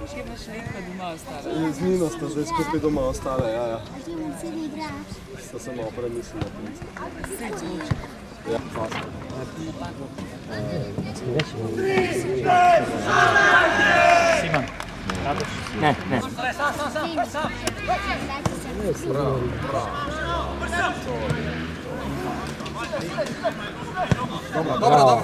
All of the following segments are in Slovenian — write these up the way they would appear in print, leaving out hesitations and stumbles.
Z Nino sta zdaj skupaj doma ostale, ja. Sta se malo premislila. Ja, fast. Simon. Ne. Bravo. Dobro.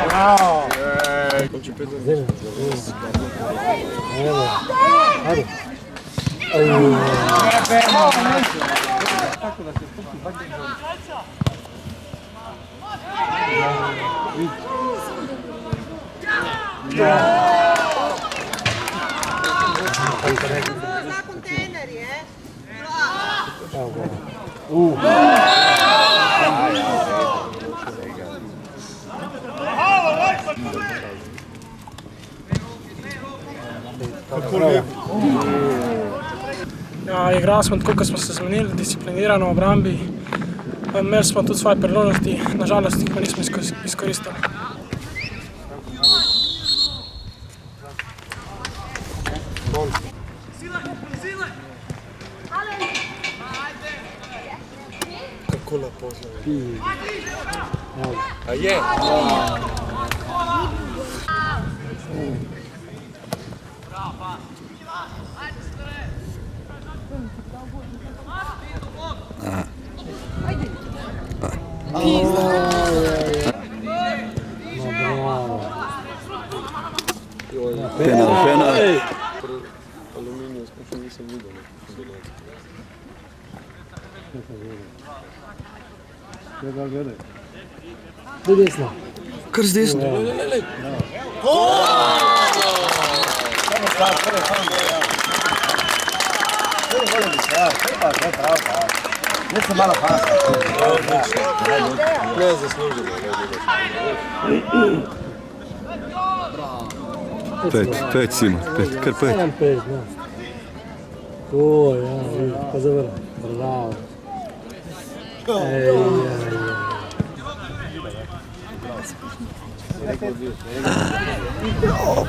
Bravo. Končí 5 minut. Ajde. Tako da se spusti baš za kontejner je. Ja, igrali smo tako, kot smo se zmenili, disciplinirano v obrambi. Imeli smo tudi svoje priložnosti, nažalost jih pa nismo izkoristili. Kako lepo zove. A je? Penal. Aluminij, sploh nisem videl. Gledaj. Do desno. Kar z desno. Nisem malo pasa. Ne zasluženo. Pet, Simon, kar pet. 7-5, no. O, ja, vidi, pa zavrne. Bravo.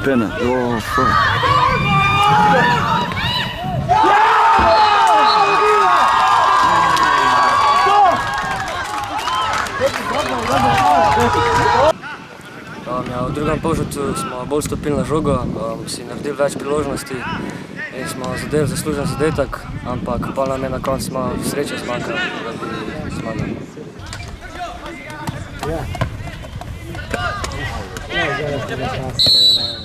Penal. Fuck. V drugem polčasu smo bolj stopili na žogo, si naredili več priložnosti in smo zadeli zaslužen zadetek, ampak pa nam je na koncu malo sreče zmanjkalo, da bi zmagali. Ja, zdaj je